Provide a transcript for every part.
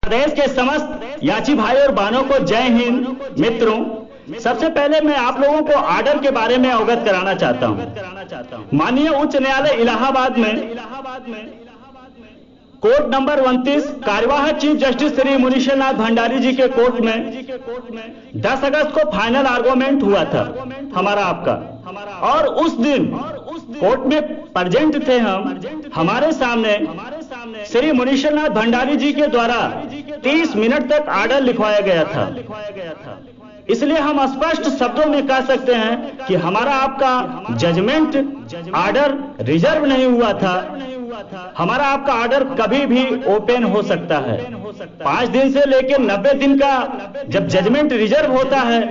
प्रदेश के समस्त याची भाई और बहनों को जय हिंद। मित्रों, सबसे पहले मैं आप लोगों को आर्डर के बारे में अवगत कराना चाहता हूं। माननीय उच्च न्यायालय इलाहाबाद में कोर्ट नंबर 29 कार्यवाहक चीफ जस्टिस श्री मुनीश्वर नाथ भंडारी जी के कोर्ट में 10 अगस्त को फाइनल आर्गुमेंट हुआ था हमारा आपका, और उस दिन कोर्ट में प्रेजेंट थे हम। हमारे सामने श्री मुनीश्वर नाथ भंडारी जी के द्वारा 30 मिनट तक आर्डर लिखवाया गया था। इसलिए हम स्पष्ट शब्दों में कह सकते हैं कि हमारा आपका जजमेंट आर्डर रिजर्व नहीं हुआ था। हमारा आपका आर्डर कभी भी ओपन हो सकता है। 5 दिन से लेकर 90 दिन का जब जजमेंट रिजर्व होता है,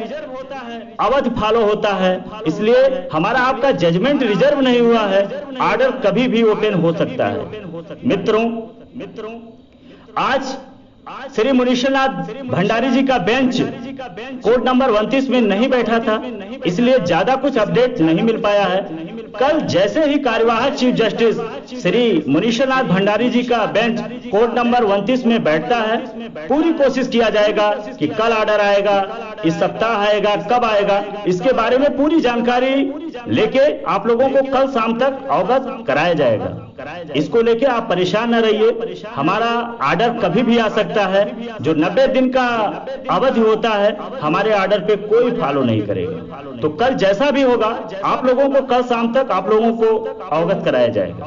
अवधि फॉलो होता है, इसलिए हमारा आपका जजमेंट रिजर्व नहीं हुआ है। आर्डर कभी भी ओपन हो सकता है। मित्रों, आज श्री मुनीश्वर नाथ भंडारी जी का बेंच कोर्ट नंबर 29 में नहीं बैठा था, इसलिए ज्यादा कुछ अपडेट नहीं मिल पाया है। कल जैसे ही कार्यवाहक चीफ जस्टिस श्री मुनीश्वर नाथ भंडारी जी का बेंच कोर्ट नंबर 29 में बैठता है, पूरी कोशिश किया जाएगा कि कल आर्डर आएगा, इस सप्ताह आएगा, कब आएगा, इसके बारे में पूरी जानकारी लेके आप लोगों को कल शाम तक अवगत कराया जाएगा। इसको लेके आप परेशान न रहिए। हमारा आर्डर कभी भी आ सकता है। जो 90 दिन का अवधि होता है, हमारे आर्डर पे कोई फॉलो नहीं करेगा। तो कल जैसा भी होगा, आप लोगों को कल शाम तक आप लोगों को अवगत कराया जाएगा।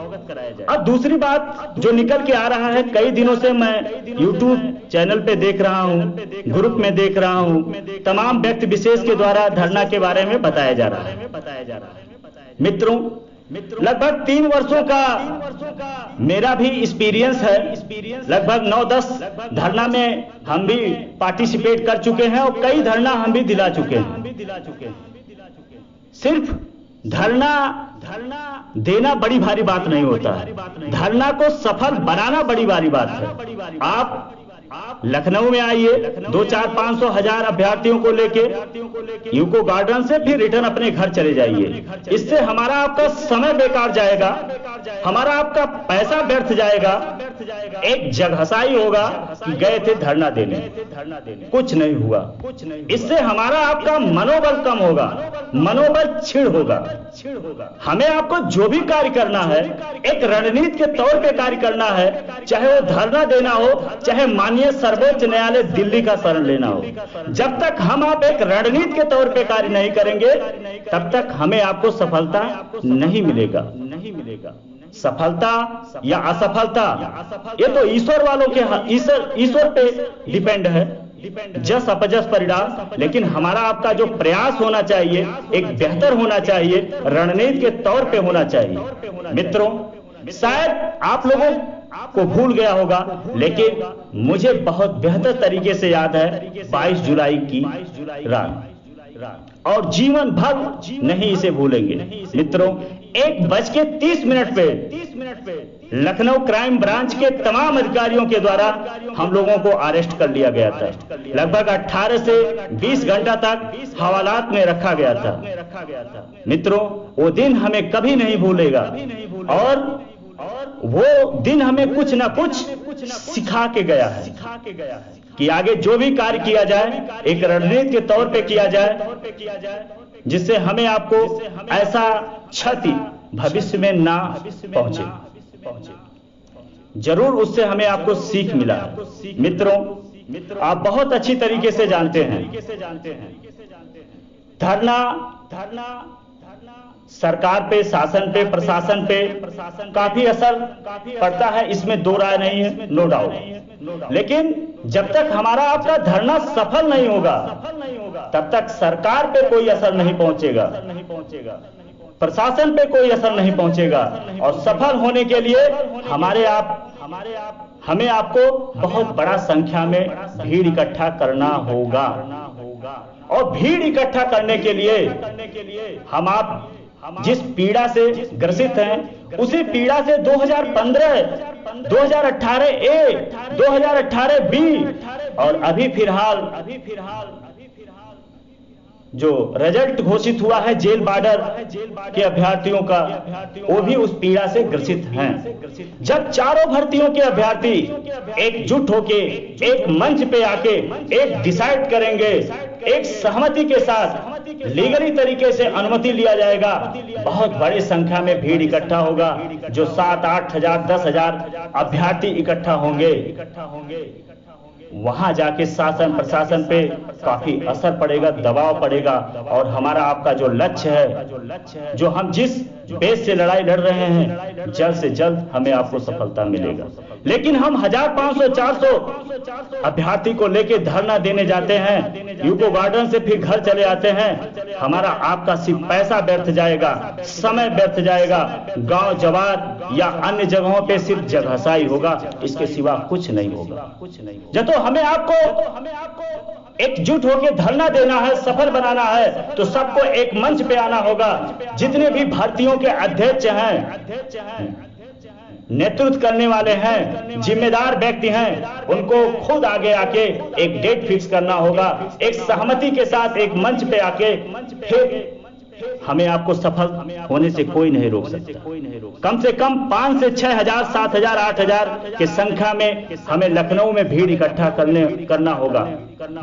अब दूसरी बात जो निकल के आ रहा है, कई दिनों से मैं YouTube चैनल पे देख रहा हूं, ग्रुप में देख रहा हूं, तमाम व्यक्ति विशेष के द्वारा धरना के बारे में बताया जा रहा है। मित्रों, लगभग 3 वर्षों का मेरा भी एक्सपीरियंस है। लगभग 9-10 धरना में हम भी पार्टिसिपेट कर चुके हैं और कई धरना हम भी दिला चुके हैं। सिर्फ धरना देना बड़ी भारी बात नहीं होता है, धरना को सफल बनाना बड़ी भारी बात है। आप लखनऊ में आइए, 200-400-500 हजार अभ्यर्थियों को लेके यूको गार्डन से फिर रिटर्न अपने घर चले जाइए। इससे हमारा आपका समय बेकार जाएगा, हमारा आपका पैसा व्यर्थ जाएगा। एक जगहसाई होगा कि गए थे धरना देने, कुछ नहीं हुआ। इससे हमारा आपका मनोबल कम होगा, मनोबल क्षीण होगा। हमें आपको जो भी कार्य करना है, एक रणनीति के तौर पे कार्य करना है, चाहे वो धरना देना हो, चाहे माननीय सर्वोच्च न्यायालय दिल्ली का शरण लेना हो। जब तक हम आप एक रणनीति के तौर पे कार्य नहीं करेंगे, तब तक हमें आपको सफलता नहीं मिलेगा। सफलता या असफलता ये तो ईश्वर वालों के, ईश्वर पे डिपेंड है, जस अपजस परिणाम। लेकिन हमारा आपका जो प्रयास होना चाहिए, एक बेहतर होना चाहिए, रणनीति के तौर पे होना चाहिए। मित्रों, शायद आप लोगों को भूल गया होगा, लेकिन मुझे बहुत बेहतर तरीके से याद है 22 जुलाई की रात, और जीवन भर नहीं इसे भूलेंगे। मित्रों, 1:30 पे लखनऊ क्राइम ब्रांच के तमाम अधिकारियों के द्वारा हम लोगों को अरेस्ट कर लिया गया था। लगभग 18 से 20 घंटा तक हवालात में रखा गया था। मित्रों, वो दिन हमें कभी नहीं भूलेगा, और वो दिन हमें कुछ ना कुछ सिखा के गया है कि आगे जो भी कार्य किया जाए, एक रणनीति के तौर पे किया जाए, जिससे हमें आपको ऐसा क्षति भविष्य में ना पहुंचे। जरूर उससे हमें आपको सीख मिला। मित्रों, आप बहुत अच्छी तरीके से जानते हैं, धरना सरकार पे, शासन पे, प्रशासन पे काफी असर पड़ता है, इसमें दो राय नहीं है, नो डाउट। लेकिन जब तक हमारा आपका धरना सफल नहीं होगा, तब तक सरकार पे कोई असर नहीं पहुंचेगा, प्रशासन पे कोई असर नहीं पहुंचेगा। और सफल होने के लिए हमें आपको बहुत बड़ा संख्या में भीड़ इकट्ठा करना होगा, और भीड़ इकट्ठा करने के लिए हम आप जिस पीड़ा से ग्रसित हैं, उसी पीड़ा से 2015, 2018 ए, 2018 बी और अभी फिलहाल जो रिजल्ट घोषित हुआ है जेल बॉर्डर के अभ्यर्थियों का, वो भी उस पीड़ा से ग्रसित हैं। जब चारों भर्तियों के अभ्यर्थी एकजुट होके एक मंच पे आके एक डिसाइड करेंगे, एक सहमति के साथ लीगली तरीके से अनुमति लिया जाएगा, बहुत बड़ी संख्या में भीड़ इकट्ठा होगा, जो 7-8 हजार 10 हजार अभ्यर्थी इकट्ठा होंगे। वहां जाके शासन प्रशासन पे काफी असर पड़ेगा, दबाव पड़ेगा, और हमारा आपका जो लक्ष्य है, जो हम जिस बेस से लड़ाई लड़ रहे हैं, जल्द से जल्द हमें आपको सफलता मिलेगा। लेकिन हम 1500-400 अभ्यर्थी को लेके धरना देने जाते हैं, यूको गार्डन से फिर घर चले आते हैं, हमारा आपका सिर्फ पैसा व्यर्थ जाएगा, समय व्यर्थ जाएगा, गांव जवार या अन्य जगहों पे सिर्फ जगहसाई होगा, इसके सिवा कुछ नहीं होगा। जब तो हमें आपको एकजुट होकर धरना देना है, सफल बनाना है, तो सबको एक मंच पे आना होगा। जितने भी भर्तियों के अध्यक्ष हैं, नेतृत्व करने वाले हैं, जिम्मेदार व्यक्ति हैं, उनको खुद आगे आके एक डेट फिक्स करना होगा, एक सहमति के साथ एक मंच पे आके फिर हमें आपको सफल होने से कोई नहीं रोक सकता। कम से कम 5 से 6 हजार 7 हजार 8 हजार की संख्या में हमें लखनऊ में भीड़ इकट्ठा करना होगा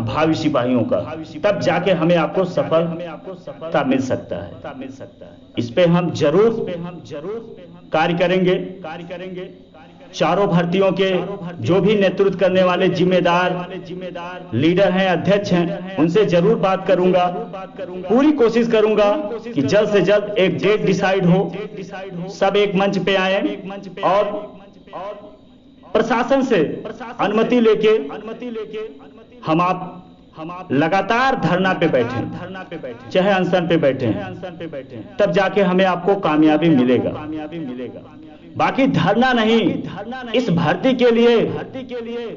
भावी सिपाहियों का, तब जाके हमें आपको सफलता मिल सकता है। इस पे हम जरूर कार्य करेंगे। चारों भर्तियों के जो भी नेतृत्व करने वाले जिम्मेदार लीडर हैं, अध्यक्ष हैं, उनसे जरूर बात करूंगा, पूरी कोशिश करूंगा कि जल्द से जल्द एक डेट डिसाइड हो, सब एक मंच पे आए और प्रशासन से अनुमति लेके हम आप लगातार धरना पे बैठे, चाहे अनशन पे बैठे, तब जाके हमें आपको कामयाबी मिलेगा। बाकी धरना नहीं, इस भर्ती के लिए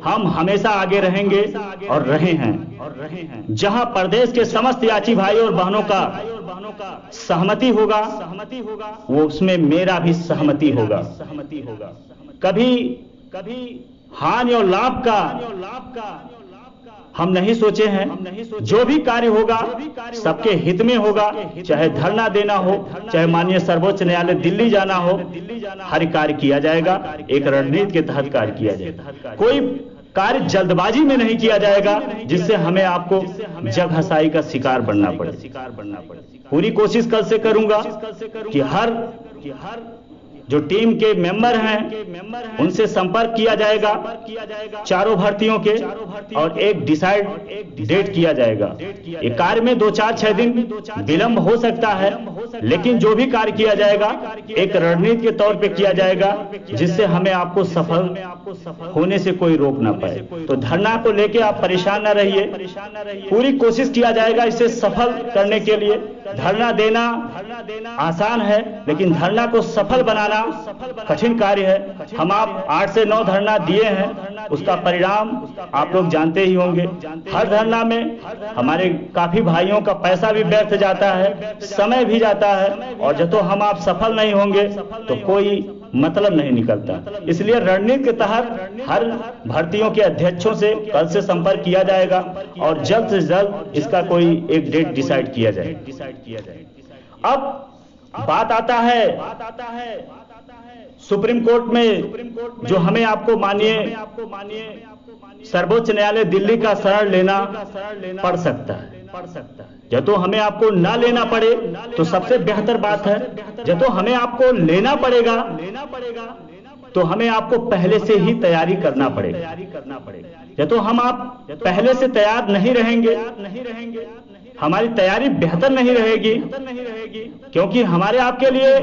हम हमेशा आगे रहेंगे और रहे हैं। जहां प्रदेश के समस्त याची भाई और बहनों का सहमति होगा, वो उसमें मेरा भी सहमति होगा। कभी हानि और लाभ का हम नहीं सोचे हैं। जो भी कार्य होगा सबके हित में होगा, चाहे धरना देना हो, चाहे माननीय सर्वोच्च न्यायालय दिल्ली जाना हो, हर कार्य किया जाएगा, एक रणनीति के तहत कार्य किया जाएगा। कोई कार्य जल्दबाजी में नहीं किया जाएगा जिससे हमें आपको जगहसाई का शिकार बनना पड़े। पूरी कोशिश कल से करूंगा कि हर जो टीम के मेंबर हैं उनसे संपर्क किया जाएगा, चारों भर्तियों के, और एक डिसाइड डेट किया जाएगा। ये कार्य में 2-4-6 दिन विलंब हो सकता है, लेकिन जो भी कार्य किया जाएगा एक रणनीति के तौर पे किया जाएगा, जिससे हमें आपको सफल होने से कोई रोक ना पाए। तो धरना को लेके आप परेशान ना रहिए, पूरी कोशिश किया जाएगा इसे सफल करने के लिए। धरना देना आसान है, लेकिन धरना को सफल बनाना कठिन कार्य है। हम आप 8 से 9 धरना दिए हैं, उसका परिणाम आप लोग जानते ही होंगे। हर धरना में हमारे काफी भाइयों का पैसा भी व्यर्थ जाता है, समय भी जाता है, और जब तो हम आप सफल नहीं होंगे तो कोई मतलब नहीं निकलता। इसलिए रणनीति के तहत हर भर्तियों के अध्यक्षों से कल से संपर्क किया जाएगा और जल्द से जल्द इसका कोई एक डेट डिसाइड किया जाए। अब बात आता है सुप्रीम कोर्ट में, जो हमें आपको मानिए सर्वोच्च न्यायालय दिल्ली का शरण लेना पड़ सकता है। जब तो हमें आपको ना लेना पड़े तो सबसे बेहतर बात है। जब तो हमें आपको लेना पड़ेगा तो हमें आपको पहले से ही तैयारी करना पड़ेगा। जब तो हम आप पहले से तैयार नहीं रहेंगे, हमारी तैयारी बेहतर नहीं रहेगी, क्योंकि हमारे आपके लिए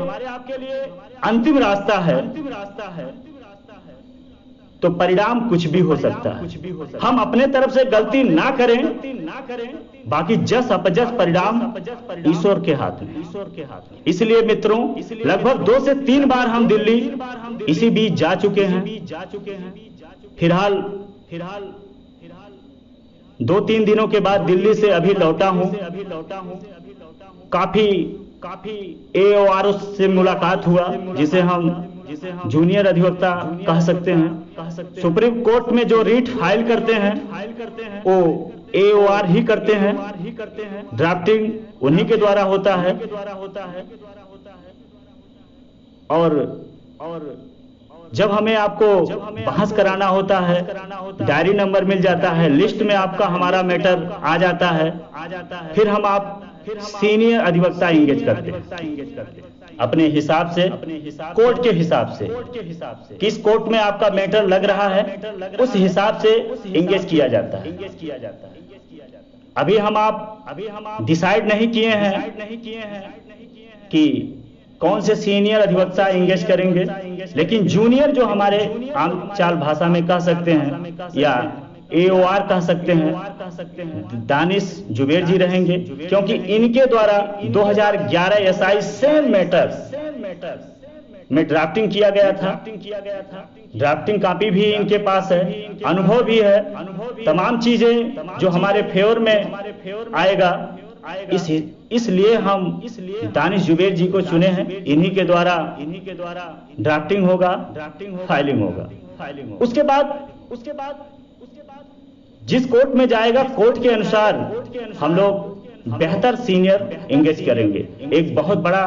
अंतिम रास्ता है, तो परिणाम कुछ भी हो सकता है। हम अपने तरफ से गलती ना करें, बाकी जस अपजस परिणाम ईश्वर के हाथ में। इसलिए मित्रों, लगभग 2 से 3 बार हम दिल्ली इसी बीच जा चुके हैं। फिलहाल 2-3 दिनों के बाद दिल्ली से अभी लौटा हूं। काफी AORO से मुलाकात हुआ, जिसे हम जूनियर अधिवक्ता कह सकते हैं। सुप्रीम कोर्ट में जो रीट फाइल करते हैं वो AOR ही करते हैं, ड्राफ्टिंग उन्हीं के द्वारा होता है। और जब हमें आपको बहस कराना होता है, डायरी नंबर मिल जाता है, लिस्ट में आपका हमारा मैटर आ जाता है, फिर हम आप सीनियर अधिवक्ता इंगेज करते हैं अपने हिसाब से, कोर्ट के हिसाब से, किस कोर्ट में आपका मैटर लग रहा है उस हिसाब से इंगेज किया जाता है। अभी हम आप डिसाइड नहीं किए हैं कि कौन से सीनियर अधिवक्ता इंगेज करेंगे, लेकिन जूनियर जो हमारे आम चाल भाषा में कह सकते हैं या AOR कह सकते हैं, दानिश जुबेर जी रहेंगे, क्योंकि इनके द्वारा 2011 SI सेम मैटर्स में ड्राफ्टिंग किया गया था। ड्राफ्टिंग कॉपी भी इनके पास है, अनुभव भी है, तमाम चीजें जो हमारे फेवर में आएगा। इसलिए हम दानिश जुबेर जी को चुने हैं। इन्हीं के द्वारा ड्राफ्टिंग होगा, फाइलिंग होगा। उसके बाद जिस कोर्ट में जाएगा, कोर्ट के अनुसार हम लोग बेहतर सीनियर एंगेज करेंगे। एक बहुत बड़ा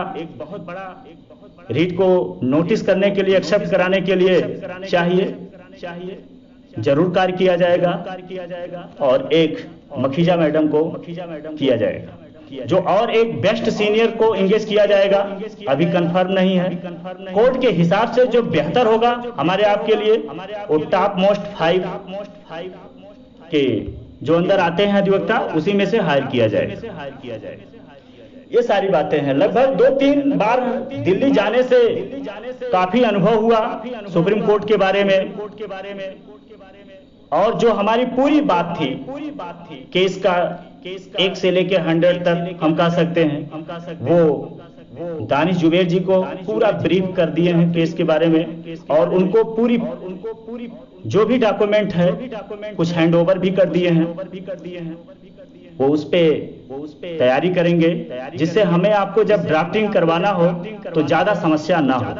रीट को नोटिस करने के लिए, एक्सेप्ट कराने के लिए चाहिए, जरूर कार्य किया जाएगा। और एक मखीजा मैडम को किया जाएगा, जो और एक बेस्ट सीनियर को एंगेज किया जाएगा। अभी कंफर्म नहीं है। कोर्ट के हिसाब से जो बेहतर होगा हमारे आपके लिए, वो टॉप मोस्ट 5 के जो अंदर आते हैं अधिवक्ता, उसी में से हायर किया जाए। ये सारी बातें हैं। लगभग 2-3 बार दिल्ली जाने से काफी अनुभव हुआ सुप्रीम कोर्ट के बारे में, और जो हमारी पूरी बात थी केस का 1 से लेके 100 तक हम कह सकते हैं, वो दानिश जुबेर जी को पूरा ब्रीफ कर दिए हैं केस के बारे में। और उनको पूरी जो भी डॉक्यूमेंट है कुछ हैंड ओवर भी कर दिए हैं। वो उस पे तैयारी करेंगे, जिससे हमें आपको जब ड्राफ्टिंग करवाना हो तो ज्यादा समस्या ना हो।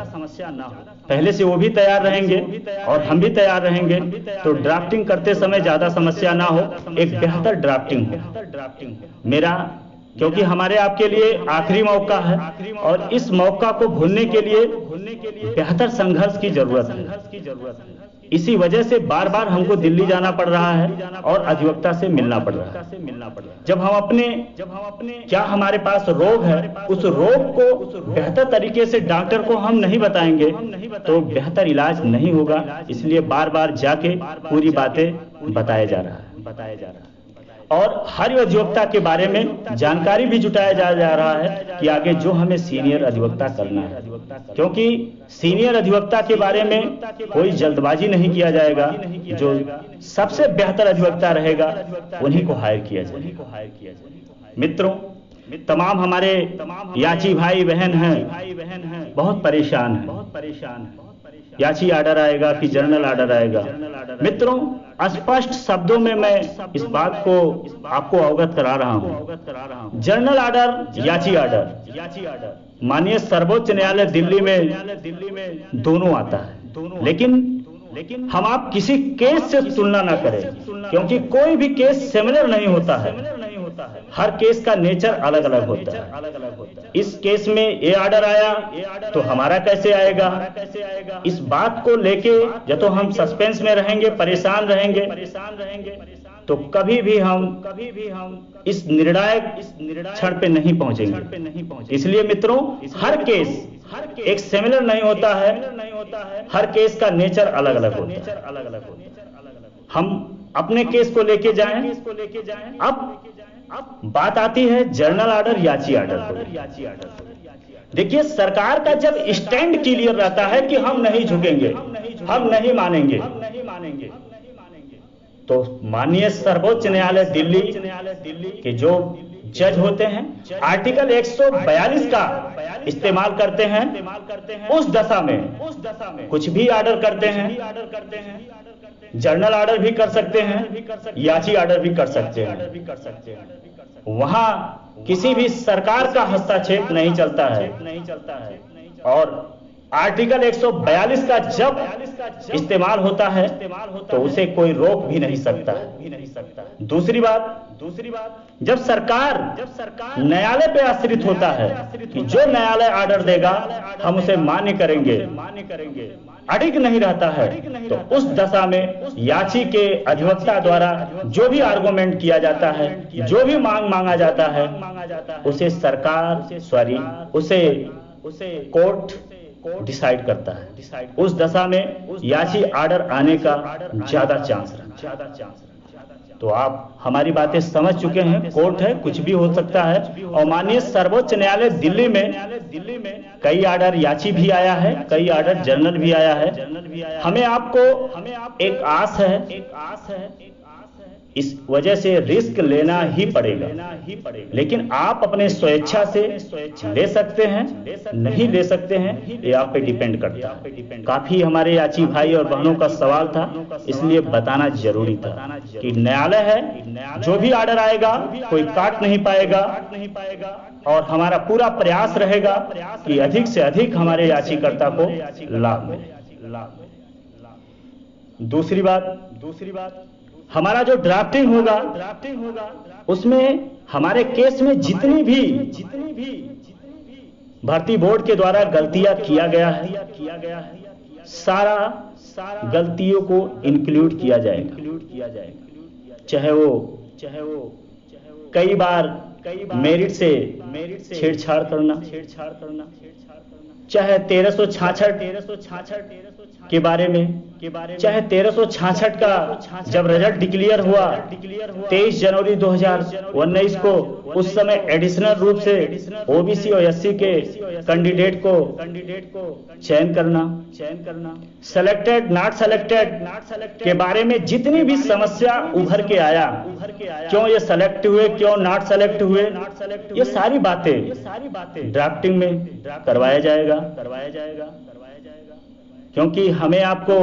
पहले से वो भी तैयार रहेंगे और हम भी तैयार रहेंगे, तो ड्राफ्टिंग करते समय ज्यादा समस्या ना हो, एक बेहतर ड्राफ्टिंग हो मेरा, क्योंकि हमारे आपके लिए आखिरी मौका है और इस मौका को भूलने के लिए बेहतर संघर्ष की जरूरत है। इसी वजह से बार बार हमको दिल्ली जाना पड़ रहा है और अधिवक्ता से मिलना पड़ रहा है। जब हम अपने क्या हमारे पास रोग है, उस रोग को बेहतर तरीके से डॉक्टर को हम नहीं बताएंगे तो बेहतर इलाज नहीं होगा। इसलिए बार बार जाके पूरी बातें बताया जा रहा है। और हर अधिवक्ता के बारे में जानकारी भी जुटाया जा रहा है कि आगे जो हमें सीनियर अधिवक्ता करना है, क्योंकि सीनियर अधिवक्ता के बारे में कोई जल्दबाजी नहीं किया जाएगा। जो सबसे बेहतर अधिवक्ता रहेगा उन्हीं को हायर किया जाएगा। मित्रों, तमाम हमारे याची भाई बहन हैं, बहुत परेशान हैं। याची आर्डर आएगा कि जर्नल आर्डर आएगा। मित्रों, स्पष्ट शब्दों में मैं इस बात को आपको अवगत करा रहा हूं। जर्नल आर्डर, याची आर्डर माननीय सर्वोच्च न्यायालय दिल्ली में दोनों आता है, लेकिन हम आप किसी केस से तुलना ना करें, क्योंकि कोई भी केस सिमिलर नहीं होता है। हर केस का नेचर अलग अलग होता है। इस केस में ये आर्डर आया तो हमारा कैसे आएगा, इस बात को लेके या तो हम सस्पेंस में रहेंगे, परेशान रहेंगे, तो कभी भी हम इस निर्णायक क्षण पे नहीं पहुंचेंगे। इसलिए मित्रों, हर केस एक सिमिलर नहीं होता है, हर केस का नेचर अलग अलग होता है। हम अपने केस को लेके जाएं। अब बात आती है जर्नल आर्डर, याची आर्डर। देखिए, सरकार का जब स्टैंड क्लियर रहता है कि हम नहीं झुकेंगे, हम नहीं मानेंगे, तो माननीय सर्वोच्च न्यायालय दिल्ली के जो जज होते हैं आर्टिकल 142 का इस्तेमाल करते हैं। उस दशा में कुछ भी आर्डर करते हैं। जर्नल आर्डर भी कर सकते हैं, याची आर्डर भी कर सकते हैं। वहां किसी भी सरकार का हस्तक्षेप नहीं चलता है। और आर्टिकल 142 का जब इस्तेमाल होता है तो उसे कोई रोक भी नहीं सकता। दूसरी बात, जब सरकार न्यायालय पे आश्रित होता है कि जो न्यायालय ऑर्डर देगा हम उसे मान्य करेंगे, अडिग नहीं रहता है, तो उस दशा में याची के अधिवक्ता द्वारा जो भी आर्गुमेंट किया जाता है, जो भी मांग मांगा जाता है, उसे सरकार उसे कोर्ट डिसाइड करता है। उस दशा में याची ऑर्डर आने का ज्यादा चांस रहता है। तो आप हमारी बातें समझ चुके हैं, कोर्ट है, कुछ भी हो सकता है। और माननीय सर्वोच्च न्यायालय दिल्ली में कई ऑर्डर याची भी आया है, कई ऑर्डर जनरल भी आया है। हमें आपको एक आस है, इस वजह से रिस्क लेना ही पड़ेगा, लेकिन आप अपने स्वेच्छा से ले सकते हैं, नहीं ले सकते हैं, ये आप पे डिपेंड करता है। काफी हमारे याची भाई और बहनों का सवाल था, इसलिए बताना जरूरी था कि न्यायालय है, जो भी ऑर्डर आएगा कोई काट नहीं पाएगा, और हमारा पूरा प्रयास रहेगा कि अधिक से अधिक हमारे याचिकर्ता को लाभ मिले। दूसरी बात, हमारा जो ड्राफ्टिंग होगा उसमें हमारे केस में जितनी भी भर्ती बोर्ड के द्वारा गलतियां किया गया है, सारा गलतियों को इंक्लूड किया जाएगा। चाहे वो कई बार मेरिट से छेड़छाड़ करना, चाहे 1366 के बारे में, चाहे 1366 का जब रिजल्ट डिक्लेयर हुआ 23 जनवरी 2019 को, उस समय एडिशनल रूप से ओबीसी और एससी के कैंडिडेट को चयन करना, सेलेक्टेड नॉट सेलेक्टेड के बारे में जितनी भी समस्या उभर के आया, क्यों ये सेलेक्ट हुए, क्यों नॉट सेलेक्ट हुए, ये सारी बातें ड्राफ्टिंग में करवाया जाएगा, क्योंकि हमें आपको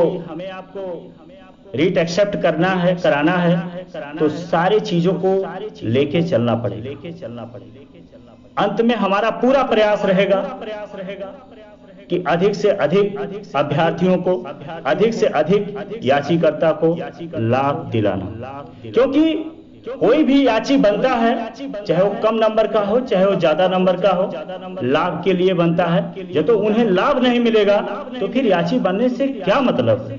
रीट एक्सेप्ट कराना है, तो सारी चीजों को लेके चलना पड़ेगा। अंत में हमारा पूरा प्रयास रहेगा कि अधिक से अधिक अभ्यर्थियों को, अधिक से अधिक याचिकर्ता को लाभ दिलाना, क्योंकि कोई भी याची बनता है, चाहे वो कम नंबर का हो, चाहे वो ज्यादा नंबर का हो, लाभ के लिए बनता है। जब तो उन्हें लाभ नहीं मिलेगा तो फिर याची बनने से क्या मतलब है?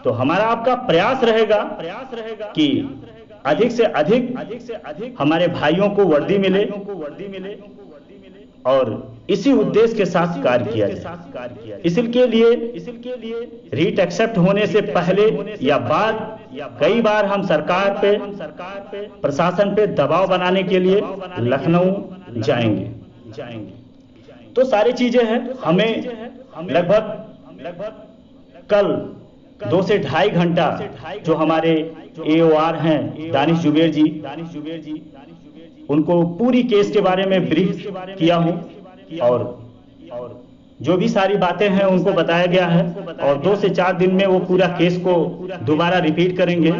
तो हमारा आपका प्रयास रहेगा कि अधिक से अधिक हमारे भाइयों को वर्दी मिले, और इसी उद्देश्य के साथ कार्य किया जाए। इसके लिए रीट एक्सेप्ट होने से पहले या बाद कई बार हम सरकार पे, प्रशासन पे दबाव बनाने के लिए लखनऊ जाएंगे। तो सारी चीजें हैं। हमें लगभग कल 2 से ढाई घंटा जो हमारे AOR हैं दानिश जुबेर जी, उनको पूरी केस के बारे में ब्रीफ किया हूं, और जो भी सारी बातें हैं उनको बताया गया है, और 2 से 4 दिन में वो पूरा केस को दोबारा रिपीट करेंगे।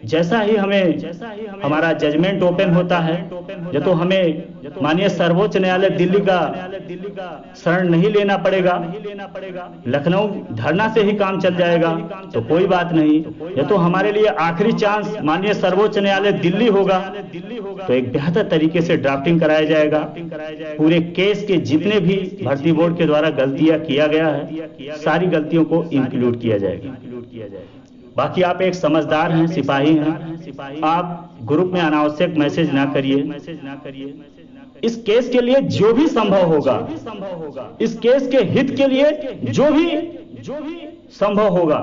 जैसा ही हमारा जजमेंट ओपन होता है, जो तो हमें माननीय सर्वोच्च न्यायालय दिल्ली का शरण नहीं लेना पड़ेगा, लखनऊ धरना से ही काम चल जाएगा, तो कोई बात नहीं। ये तो हमारे लिए आखिरी चांस माननीय सर्वोच्च न्यायालय दिल्ली होगा, तो एक बेहतर तरीके से ड्राफ्टिंग कराया जाएगा। पूरे केस के जितने भी भर्ती बोर्ड के द्वारा गलतियां किया गया है, सारी गलतियों को इंक्लूड किया जाएगा। बाकी आप एक समझदार हैं, सिपाही हैं, आप ग्रुप में अनावश्यक मैसेज ना करिए। इस केस के लिए जो भी संभव होगा, इस केस के हित के लिए जो भी संभव होगा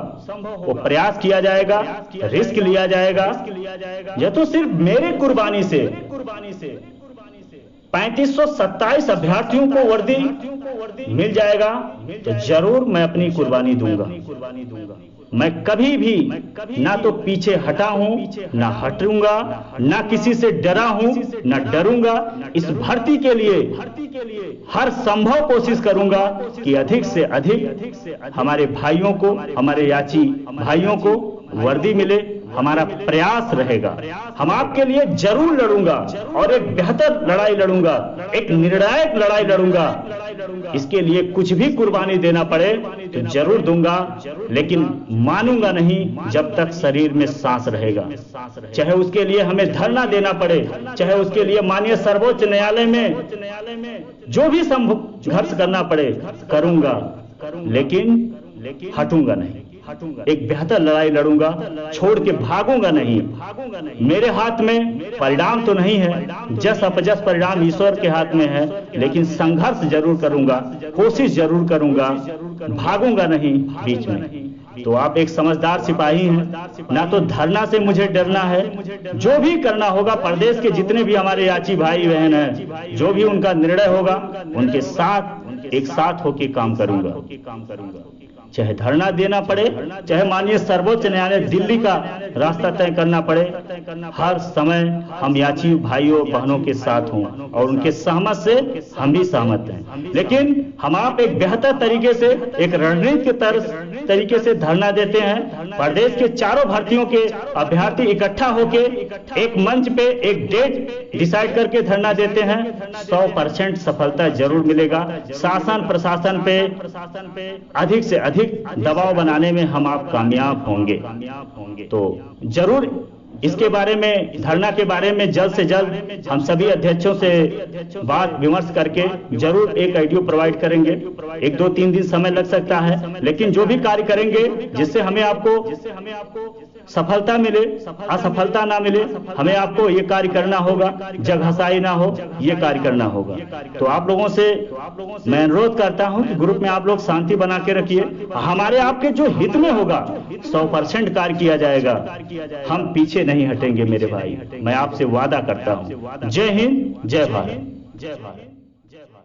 वो प्रयास किया जाएगा, रिस्क लिया जाएगा। यह तो सिर्फ मेरे कुर्बानी से 3527 अभ्यर्थियों को वर्दी मिल जाएगा, तो जरूर मैं अपनी कुर्बानी दूंगा। मैं कभी भी ना तो पीछे हटा हूं, ना हटूंगा, ना किसी से डरा हूं, ना डरूंगा। इस भर्ती के लिए हर संभव कोशिश करूंगा कि अधिक से अधिक हमारे भाइयों को, हमारे याची भाइयों को वर्दी मिले, हमारा प्रयास रहेगा। हम आपके लिए जरूर लड़ूंगा और एक बेहतर लड़ाई लड़ूंगा, एक निर्णायक लड़ाई लड़ूंगा। इसके लिए कुछ भी कुर्बानी देना पड़े तो जरूर दूंगा, लेकिन मानूंगा नहीं जब तक शरीर में सांस रहेगा। चाहे उसके लिए हमें धरना देना पड़े, चाहे उसके लिए माननीय सर्वोच्च न्यायालय में जो भी संघर्ष करना पड़े करूंगा, लेकिन हटूंगा नहीं। एक बेहतर लड़ाई लड़ूंगा, छोड़ के भागूंगा नहीं। मेरे हाथ में परिणाम तो नहीं है, जस अपजस परिणाम ईश्वर के हाथ में है, लेकिन संघर्ष जरूर करूंगा, कोशिश जरूर करूंगा, भागूंगा नहीं बीच में। तो आप एक समझदार सिपाही हैं, ना तो धरना से मुझे डरना है। जो भी करना होगा, प्रदेश के जितने भी हमारे याची भाई बहन हैं, जो भी उनका निर्णय होगा उनके साथ एक साथ होकर काम करूंगा। चाहे धरना देना पड़े, चाहे माननीय सर्वोच्च न्यायालय दिल्ली का रास्ता तय करना पड़े, हर समय हम याची भाइयों बहनों के साथ हों और उनके सहमत से हम भी सहमत हैं। लेकिन हम आप एक बेहतर तरीके से, एक रणनीति के तरीके से धरना देते हैं। प्रदेश के चारों भर्तियों के अभ्यर्थी इकट्ठा होके एक मंच पे एक डेट डिसाइड करके धरना देते हैं। 100% सफलता जरूर मिलेगा। शासन प्रशासन पे अधिक से अधिक दबाव बनाने में हम आप कामयाब होंगे। तो जरूर इसके बारे में, धरना के बारे में जल्द से जल्द हम सभी अध्यक्षों से बात विमर्श करके जरूर एक ऑडियो प्रोवाइड करेंगे। 1-2-3 दिन समय लग सकता है, लेकिन जो भी कार्य करेंगे जिससे हमें आपको सफलता मिले, असफलता ना मिले, हमें आपको ये कार्य करना होगा, जगहसाई ना हो, ये कार्य करना होगा। तो आप लोगों से मैं अनुरोध करता हूं कि ग्रुप में आप लोग शांति बना के रखिए। हमारे आपके जो हित में होगा 100% कार्य किया जाएगा। हम पीछे नहीं हटेंगे मेरे भाई, मैं आपसे वादा करता हूं। जय हिंद, जय भारत।